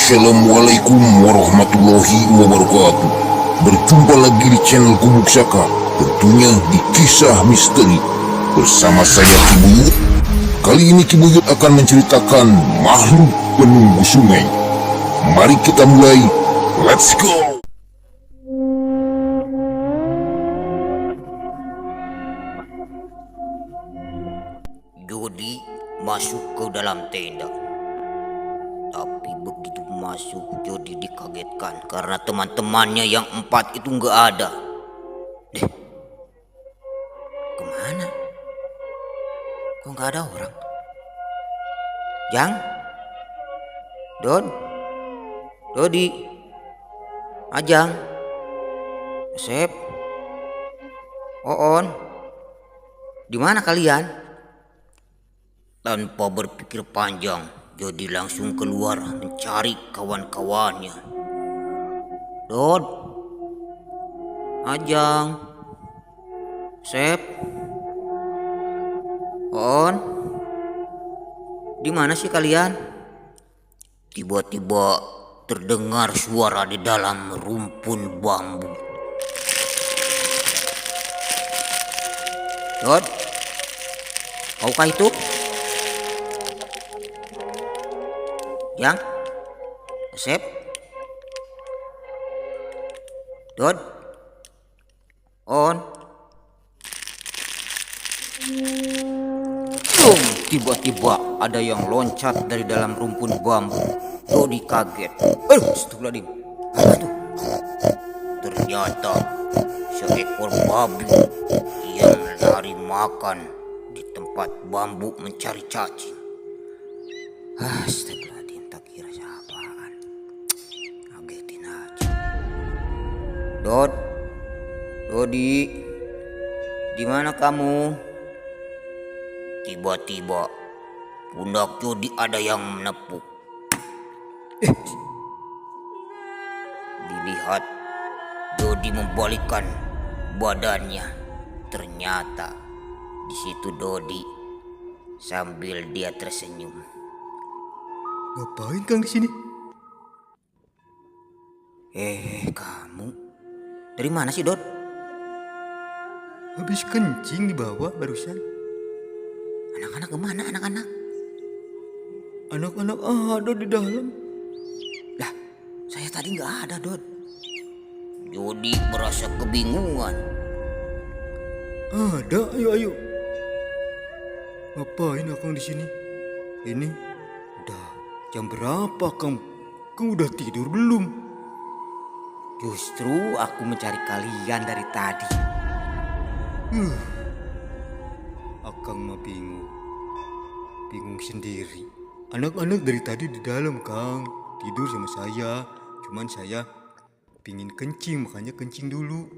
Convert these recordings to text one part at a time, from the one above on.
Assalamualaikum warahmatullahi wabarakatuh. Berjumpa lagi di channel Gumuk Saka, tentunya di kisah misteri bersama saya Kibuyut. Kali ini Kibuyut akan menceritakan makhluk penunggu sungai. Mari kita mulai, let's go. Jody masuk ke dalam tenda. Tapi begitu masuk, Jody dikagetkan karena teman-temannya yang 4 itu nggak ada. Kemana? Kok nggak ada orang? Jang? Dodi? Ajang? Sep? Oon? Di mana kalian? Tanpa berpikir panjang, Jody langsung keluar mencari kawan-kawannya. Dod, Ajang, Sep, On, di mana sih kalian? Tiba-tiba terdengar suara di dalam rumpun bambu. Dod, maukah itu? Yang? Sep? Dod? On? Tiba-tiba ada yang loncat dari dalam rumpun bambu. Dodi kaget. Astagfirullahaladzim. Apa itu? Ternyata seekor babi yang lari makan di tempat bambu mencari cacing. Astagfirullah. Dodi, di mana kamu? Tiba-tiba pundak Jody ada yang menepuk. Dilihat, Jody membalikkan badannya. Ternyata di situ Dodi sambil dia tersenyum. Ngapain Kang di sini? Kamu dari mana sih, Dod? Habis kencing di bawah barusan. Anak-anak kemana anak-anak? Anak-anak ada di dalam. Lah, saya tadi nggak ada, Dod. Jody merasa kebingungan. Ada, ayo. Ngapain Akang di sini? Ini udah jam berapa, Kang? Kang udah tidur belum? Justru aku mencari kalian dari tadi. Akang mah bingung sendiri. Anak-anak dari tadi di dalam, Kang, tidur sama saya. Cuman saya pingin kencing, makanya kencing dulu.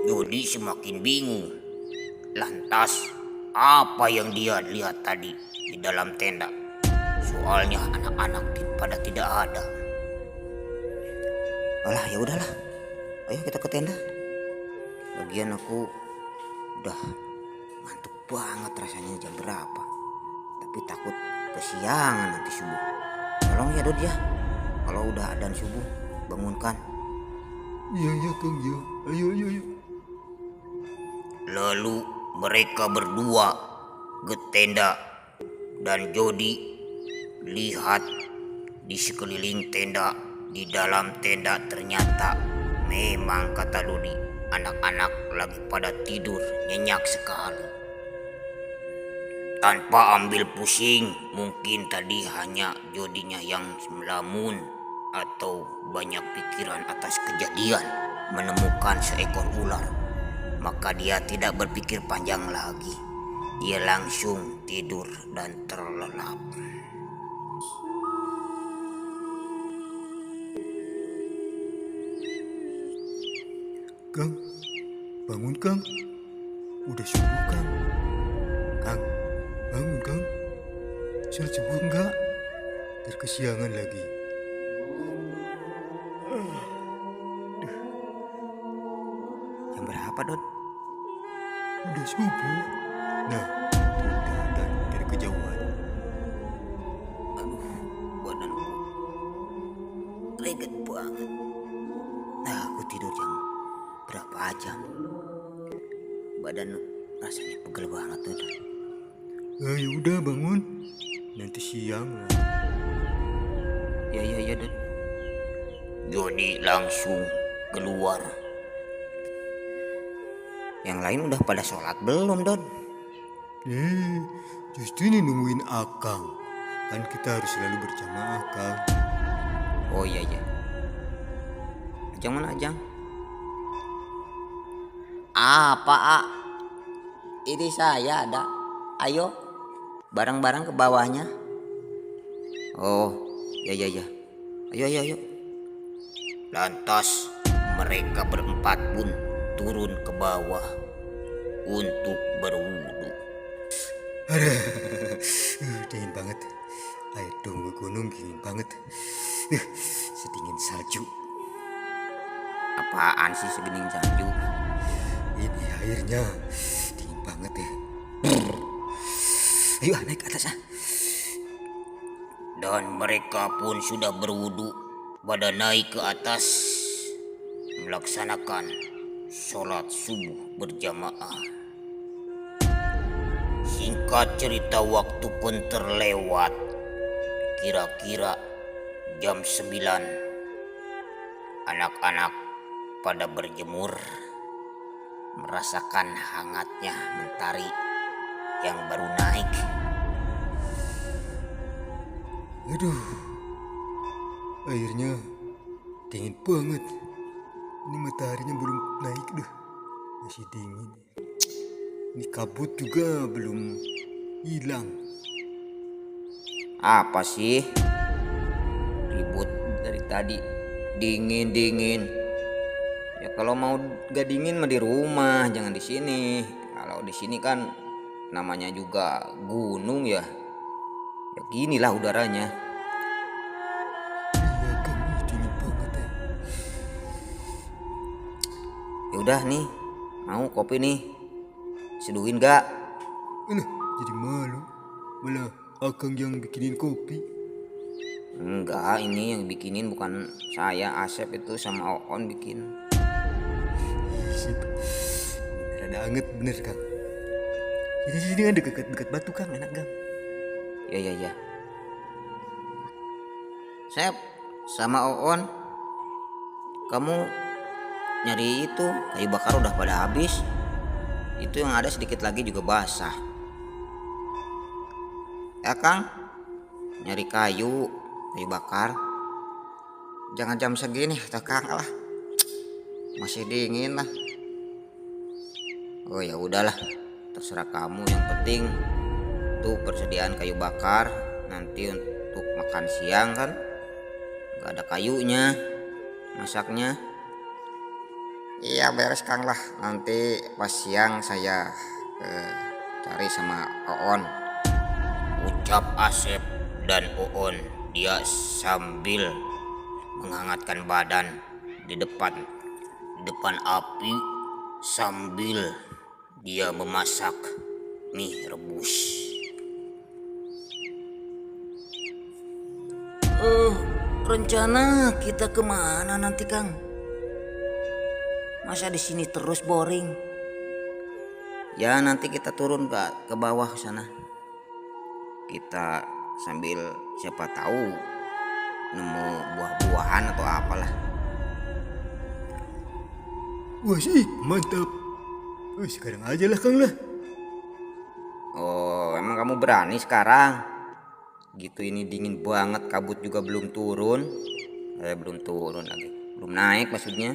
Jody semakin bingung. Lantas, apa yang dia lihat tadi di dalam tenda? Soalnya anak-anak pada tidak ada. Alah, ya udahlah. Ayo kita ke tenda. Lagian aku udah ngantuk banget rasanya jam berapa. Tapi takut kesiangan nanti subuh. Tolong ya, Dod ya. Kalau udah adzan subuh, bangunkan. Iya Kang, ya. Ayo. Lalu mereka berdua ke tenda dan Jody lihat di sekeliling tenda. Di dalam tenda ternyata memang kata Dodi, anak-anak lagi pada tidur nyenyak sekali. Tanpa ambil pusing, mungkin tadi hanya Jodinya yang melamun atau banyak pikiran atas kejadian menemukan seekor ular. Maka dia tidak berpikir panjang lagi. Dia langsung tidur dan terlelap. Kang, bangun Kang. Udah subuh Kang. Kang, bangun Kang. Sudah subuh enggak? Terkesiangan lagi. Jam berapa, Dod? Udah subuh. Nah, tuh dan dari kejauhan. Aduh, badanku greget banget. Nah, aku tidur jam berapa jam? Badan rasanya pegel banget tuh. Ya udah bangun. Nanti siang lah. Ya Don. Joni langsung keluar. Yang lain udah pada sholat belum, Don? Justru ini nungguin Akang. Kan kita harus selalu berjamaah, Kang. Oh iya. Ajang mana Ajang? Apa, A? Ini saya ada. Ayo, bareng-bareng ke bawahnya. Oh, ya. Ayo. Lantas mereka berempat pun turun ke bawah untuk berwudu. Dingin banget. Air tunggu gunung dingin banget. Sedingin salju. Apaan sih segening salju? Ini airnya dingin banget ya. Ayo naik ke atas ah. Dan mereka pun sudah berwudu pada naik ke atas melaksanakan sholat subuh berjamaah. Singkat cerita, waktu pun terlewat. Kira-kira jam 9. Anak-anak pada berjemur, merasakan hangatnya mentari yang baru naik. Aduh, airnya dingin banget. Ini mataharinya belum naik deh, masih dingin. Ini kabut juga belum hilang. Apa sih? Ribut dari tadi. Dingin. Ya kalau mau gak dingin mah di rumah, jangan di sini. Kalau di sini kan namanya juga gunung ya. Ya ginilah udaranya. Iya kan, dingin banget ya. Ya udah nih, mau kopi nih. Seduhin gak? Alah, jadi malu. Malah Akang yang bikinin kopi. Enggak, ini yang bikinin bukan saya, Asep itu sama Oon bikin. Sip. Rada anget bener Kang. Sini kan dekat batu Kang, enak Kang. Ya. Sep, sama Oon, kamu nyari itu kayu bakar udah pada habis. Itu yang ada sedikit lagi juga basah. Ya Kang, nyari kayu bakar. Jangan jam segini, Kang lah. Masih dingin lah. Oh ya udahlah, terserah kamu. Yang penting tuh persediaan kayu bakar nanti untuk makan siang kan. Gak ada kayunya masaknya. Iya beres Kang lah. Nanti pas siang saya cari sama Oon. Ucap Asep dan Oon. Dia sambil menghangatkan badan di depan api sambil dia memasak mie rebus. Rencana kita kemana nanti Kang? Masa di sini terus boring? Ya nanti kita turun ke bawah sana. Kita sambil siapa tahu nemu buah-buahan atau apalah. Wah sih, mantap. Sekarang aja lah Kang lah. Oh, emang kamu berani sekarang? Gitu ini dingin banget, kabut juga belum turun. Belum turun lagi. Belum naik maksudnya.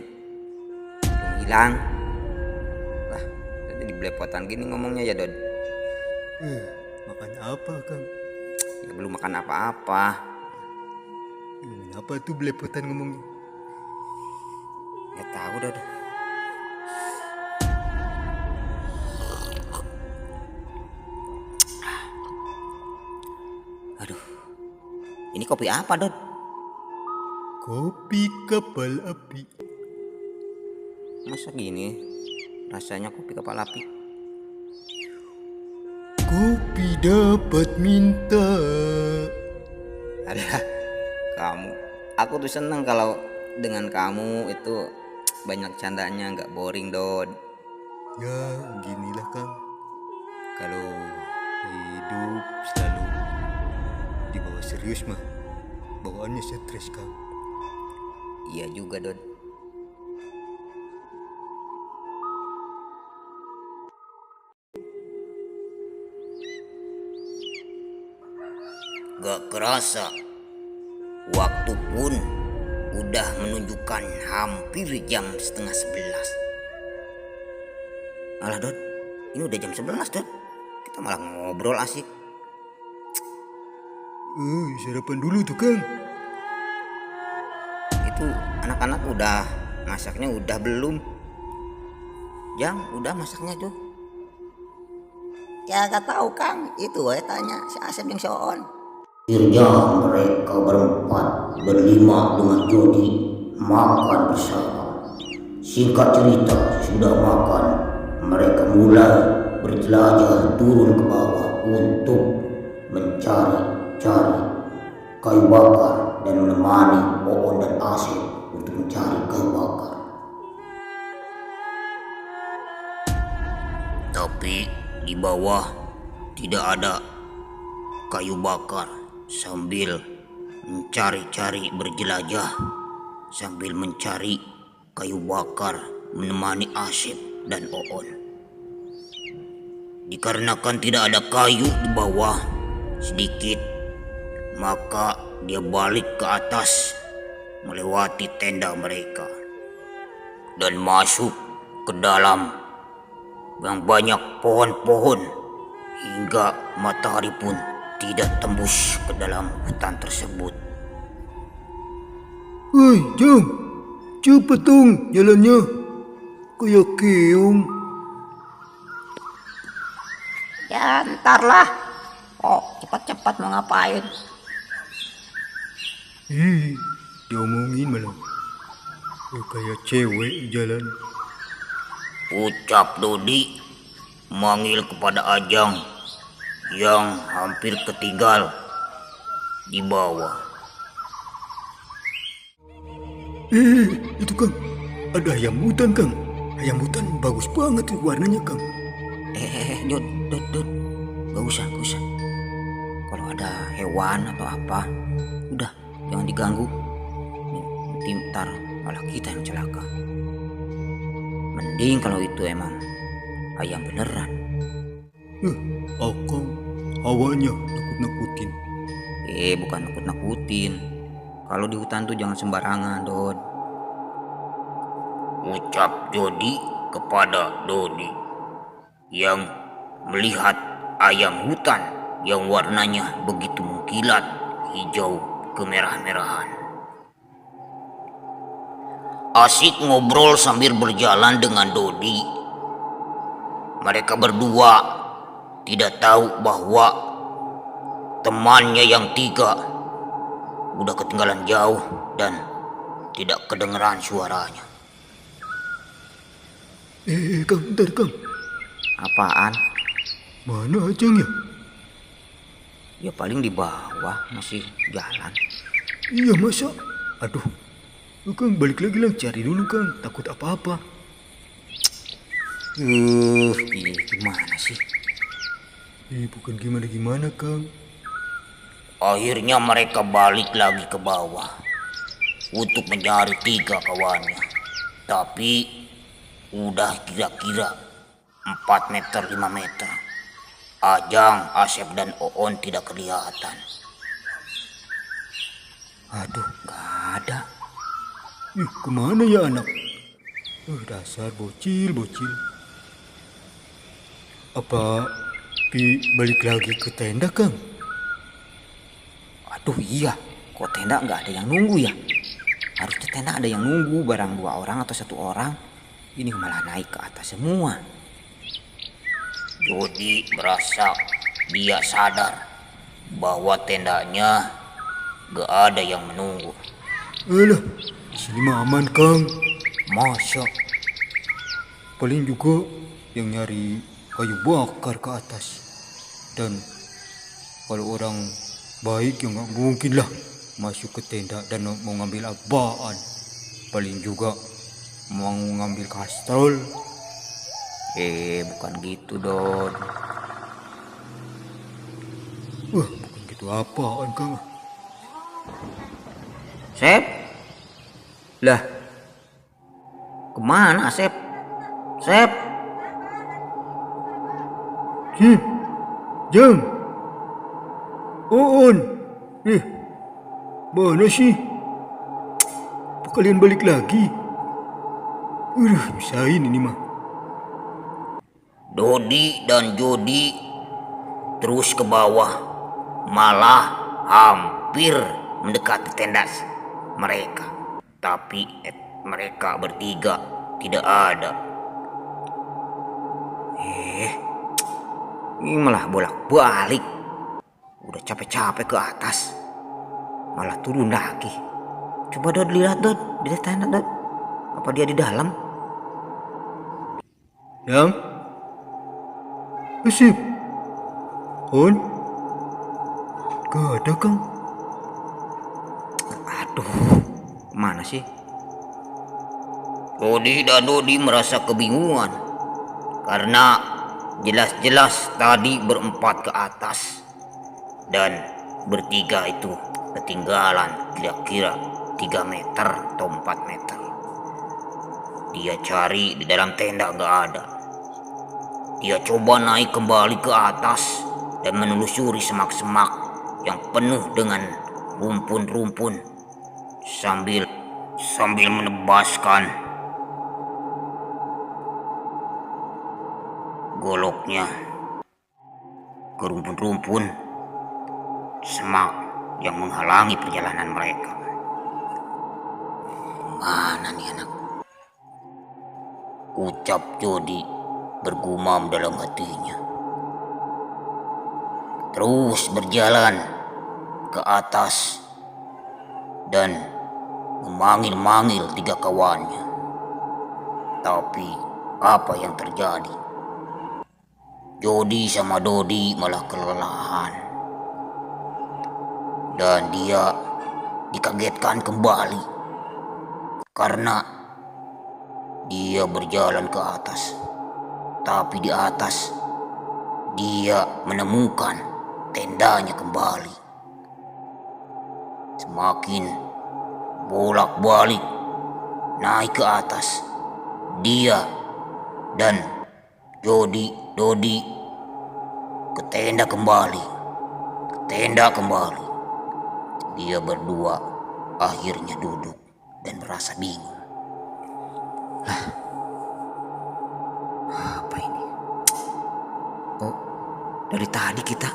Belum hilang. Lah, jadi belepotan gini ngomongnya ya, Don. Makan apa Kang? Ya belum makan apa-apa. Apa tuh belepotan ngomongnya? Gak tahu dah. Aduh, ini kopi apa Don? Kopi kapal api. Masa gini rasanya kopi kapal api? kopi dapat minta. Ada kamu. Aku tuh seneng kalau dengan kamu itu banyak candanya, nggak boring, Dod. Ya ginilah Kang, kalau hidup selalu dibawa serius mah bawaannya stres Kang. Iya juga, Dod. Gak kerasa, waktu pun udah menunjukkan hampir jam 10:30. Alah, Dod, ini udah jam 11, Dod. Kita malah ngobrol asik. Sarapan dulu tuh Kang. Itu anak-anak udah masaknya udah belum? Jang, udah masaknya tuh? Ya gak tahu Kang, itu gue tanya si Asep yang Soon. Akhirnya mereka berempat berlima dengan Jody makan bersama. Singkat cerita, sudah makan, mereka mulai berjelajah turun ke bawah untuk mencari-cari kayu bakar dan menemani Oon dan Asep untuk mencari kayu bakar. Tapi di bawah tidak ada kayu bakar. Sambil mencari-cari berjelajah, sambil mencari kayu bakar menemani Asep dan Oon. Dikarenakan tidak ada kayu di bawah sedikit, maka dia balik ke atas melewati tenda mereka dan masuk ke dalam yang banyak pohon-pohon hingga matahari pun tidak tembus ke dalam hutan tersebut. Hei Jang, cepet dong jalannya, kayak keong. Ya ntar lah. Oh, cepat-cepat mau ngapain? Diomongin malah kayak cewek jalan. Ucap Dodi manggil kepada Ajang yang hampir ketinggal di bawah. Itu Kang, ada ayam hutan Kang. Ayam hutan bagus banget warnanya Kang. Dod, gak usah. Kalau ada hewan atau apa, udah jangan diganggu. Nanti ntar malah kita yang celaka. Mending kalau itu emang ayam beneran. Kang, hawanya nakut-nakutin. Bukan nakut-nakutin. Kalau di hutan tuh jangan sembarangan, Dod. Ucap Jody kepada Dodi yang melihat ayam hutan yang warnanya begitu mengkilat hijau kemerah-merahan. Asik ngobrol sambil berjalan dengan Dodi. Mereka berdua tidak tahu bahwa temannya yang tiga udah ketinggalan jauh dan tidak kedengeran suaranya. Kang, bentar Kang. Apaan? Mana Ajang ya? Ya paling di bawah masih jalan. Iya masa? Aduh, Kang balik lagi lah, cari dulu Kang. Takut apa-apa. Gimana sih? Bukan gimana-gimana Kang. Akhirnya mereka balik lagi ke bawah untuk mencari tiga kawannya. Tapi udah kira-kira 4 meter 5 meter. Ajang, Asep dan Oon tidak kelihatan. Aduh, gak ada. Kemana ya anak? Dasar bocil. Apa balik lagi ke tenda Kang? Aduh iya, kok tenda nggak ada yang nunggu ya? Harusnya tenda ada yang nunggu, barang 2 orang atau 1 orang. Ini malah naik ke atas semua. Jody merasa dia sadar bahwa tendanya gak ada yang menunggu. Alah, di sini mah aman Kang. Masa? Paling juga yang nyari kayu bakar ke atas. Dan kalau orang baik ya nggak mungkin lah masuk ke tenda dan mau ngambil apaan. Paling juga mau ngambil kastrol. Bukan gitu, Don. Bukan gitu apaan, Kang? Sep? Lah, kemana Sep? Sep? Jam. On. Mana sih? Apa kalian balik lagi? Nyusahin ini mah. Dodi dan Jodi terus ke bawah, malah hampir mendekati tenda mereka. Tapi mereka bertiga tidak ada. Ini malah bolak-balik. Udah capek-capek ke atas, malah turun lagi. Coba Dod lihat, Dod, di tenda, Dod. Apa dia di dalam? Yang? Asip. On? Gak ada, Kang. Aduh, mana sih? Jodi dan Dodi merasa kebingungan karena jelas-jelas tadi berempat ke atas dan bertiga itu ketinggalan kira-kira 3 meter atau 4 meter. Dia cari di dalam tenda nggak ada. Dia coba naik kembali ke atas dan menelusuri semak-semak yang penuh dengan rumpun-rumpun sambil menebaskan goloknya ke rumpun-rumpun semak yang menghalangi perjalanan mereka. Mana nih anak? Ucap Jodi bergumam dalam hatinya. Terus berjalan ke atas dan memanggil-manggil 3 kawannya. Tapi apa yang terjadi? Jodi sama Dodi malah kelelahan. Dan dia dikagetkan kembali karena dia berjalan ke atas. Tapi di atas dia menemukan tendanya kembali. Semakin bolak-balik naik ke atas, dia dan Dodi ke tenda kembali. Dia berdua akhirnya duduk dan merasa bingung. Lah, apa ini? Oh, dari tadi kita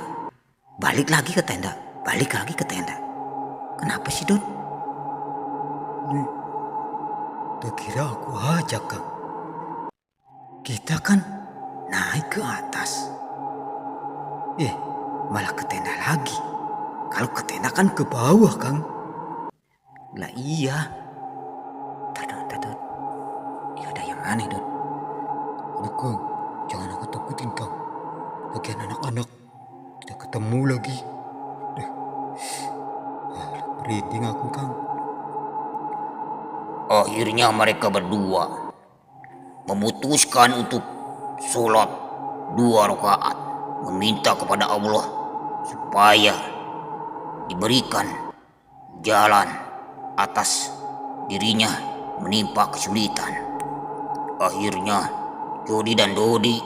balik lagi ke tenda. Kenapa sih, Don? Tak kira aku ajak, Kang. Kita kan naik ke atas. Malah ke tenda lagi. Kalau ke tenda kan ke bawah, Kang. Lah iya. Tadot. Ya ada yang aneh, Don. Aduh, Kang, jangan aku takutin, Kang. Bagian anak-anak tidak ketemu lagi. Merinding aku, Kang. Akhirnya mereka berdua memutuskan untuk sholat 2 rakaat, meminta kepada Allah supaya diberikan jalan atas dirinya menimpa kesulitan. Akhirnya Jodi dan Dodi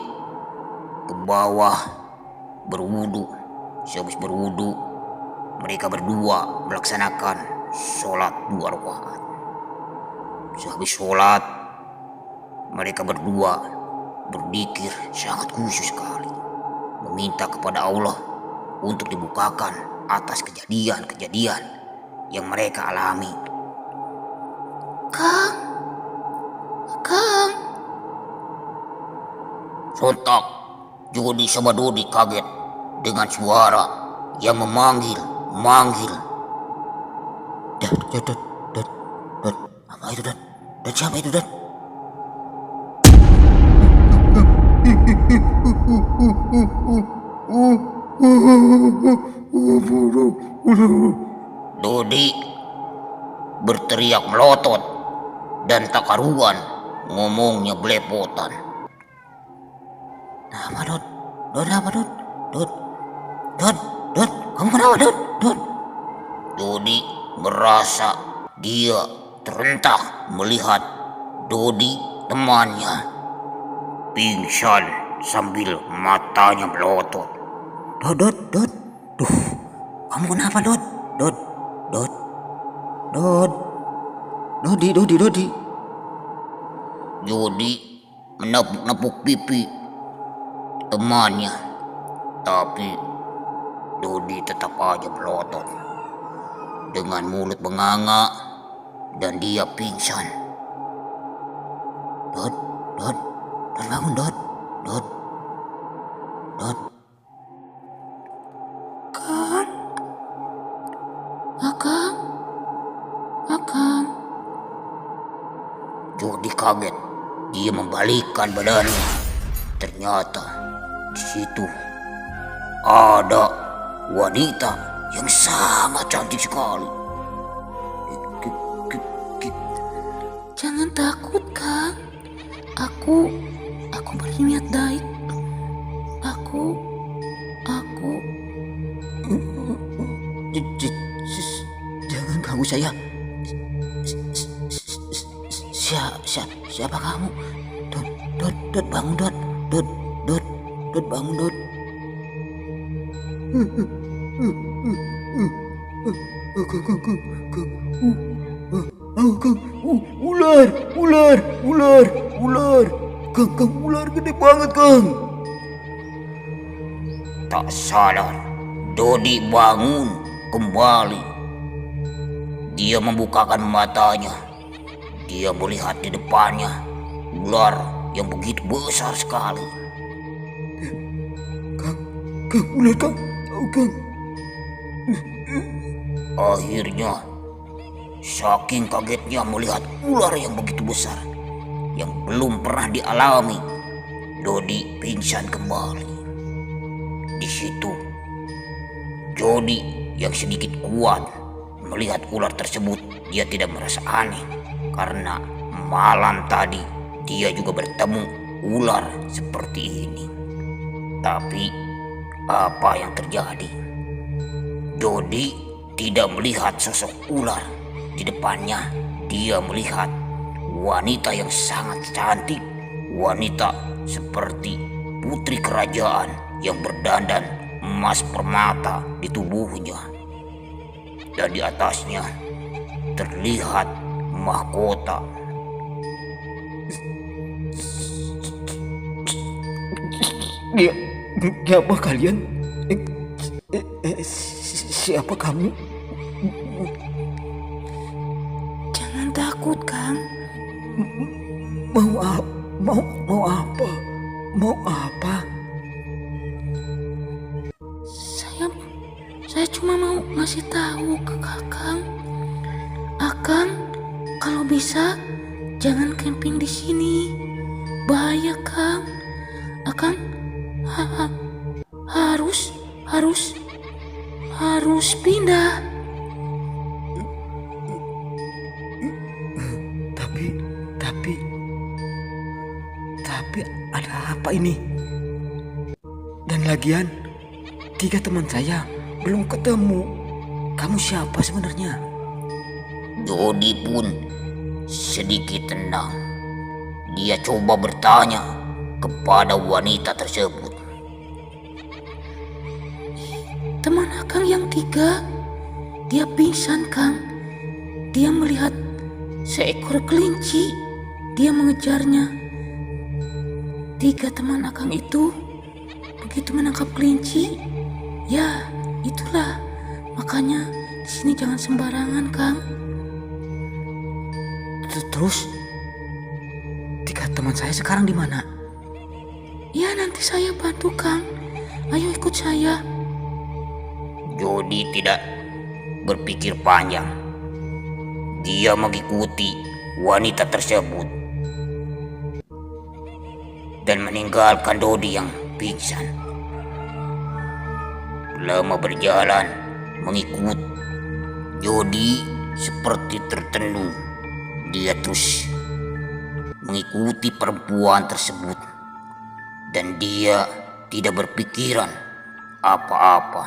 ke bawah berwudu. Sehabis berwudu, mereka berdua melaksanakan sholat 2 rakaat. Sehabis sholat, mereka berdua berzikir sangat khusyuk sekali, meminta kepada Allah untuk dibukakan atas kejadian-kejadian yang mereka alami. Kang. Sontak Jodi sama Dodi kaget dengan suara yang memanggil. Dot. Apa itu, Dot? Dan siapa itu, Dot? Dodi berteriak melotot dan tak karuan, ngomongnya belepotan. Apa Dod? Dod apa Dod? Dod, kamu kenapa Dod? Dodi merasa dia terentak melihat Dodi temannya pingsan sambil matanya melotot. Dod. Duh, kamu kenapa Dod? Dodi. Dodi menepuk pipi temannya, tapi Dodi tetap aja melotot dengan mulut menganga dan dia pingsan. Dod bangun Dod. Akang. Dodi kaget, dia membalikkan badannya. Ternyata di situ ada wanita yang sangat cantik sekali. Jangan takut, Kang. Aku berniat baik. Aku Jangan ganggu saya. Siapa kamu? Dod bangun Dod. Dod bangun Dod. Ular. Kang, ular gede banget, Kang. Tak sadar, Dodi bangun kembali. Dia membukakan matanya. Dia melihat di depannya ular yang begitu besar sekali. Kang, ular, Kang. Kang. Akhirnya, saking kagetnya melihat ular yang begitu besar, yang belum pernah dialami, Dodi pingsan kembali. Di situ, Dodi yang sedikit kuat melihat ular tersebut, dia tidak merasa aneh karena malam tadi dia juga bertemu ular seperti ini. Tapi apa yang terjadi? Dodi tidak melihat sosok ular. Di depannya dia melihat wanita yang sangat cantik, wanita seperti putri kerajaan yang berdandan emas permata di tubuhnya, dan di atasnya terlihat mahkota. Siapa kalian? Siapa kamu? jangan takut, Kang. Mau apa? Mau apa? Saya cuma mau ngasih tahu ke Kakang. Akang, kalau bisa jangan camping di sini. Bahaya, Kang. Akang harus pindah. Tapi ada apa ini? Dan lagian 3 teman saya belum ketemu. Kamu siapa sebenarnya? Dodi pun sedikit tenang. Dia coba bertanya kepada wanita tersebut. Teman Akang yang 3, dia pingsan, Kang. Dia melihat seekor kelinci. Dia mengejarnya. 3 teman Akang itu begitu menangkap kelinci, ya itulah. Makanya di sini jangan sembarangan, Kang. Terus 3 teman saya sekarang di mana? Ya nanti saya bantu, Kang. Ayo ikut saya. Dodi tidak berpikir panjang. Dia mengikuti wanita tersebut dan meninggalkan Dodi yang pingsan. Lama berjalan mengikut Jody seperti tertenung. Dia terus mengikuti perempuan tersebut dan dia tidak berpikiran apa-apa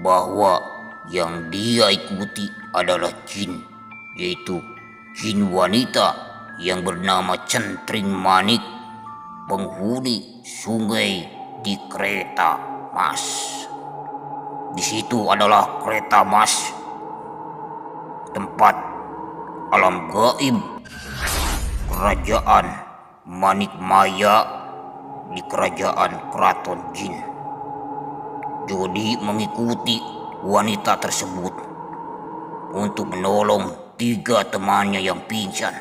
bahwa yang dia ikuti adalah jin, yaitu jin wanita yang bernama Centring Manik, penghuni sungai di Kereta Mas. Di situ adalah Kereta Mas, tempat alam gaib kerajaan Manik Maya di kerajaan Keraton Jin. Jody mengikuti wanita tersebut untuk menolong 3 temannya yang pingsan.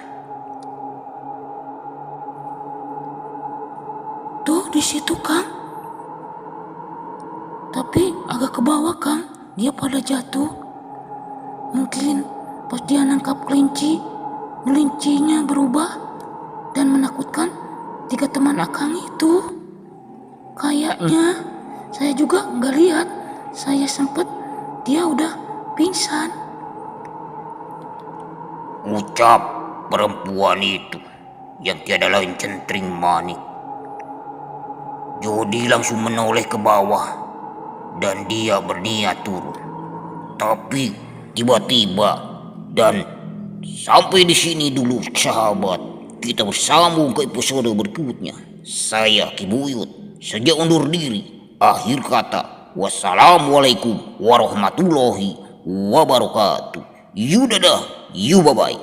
Tuh di situ Kang. Tapi agak ke bawah Kang, dia pada jatuh. Mungkin pas dia nangkap kelinci, kelincinya berubah dan menakutkan 3 teman Akang itu. Kayaknya saya juga nggak lihat. Saya sempet dia udah pingsan. Ucap perempuan itu yang tiada lain Centring Manik. Jody langsung menoleh ke bawah dan dia berniat turun. Tapi tiba-tiba dan sampai di sini dulu sahabat. Kita bersambung ke episode berikutnya. Saya Ki Buyut sejak undur diri. Akhir kata, wassalamualaikum warahmatullahi wabarakatuh. Yudadah, bye-bye.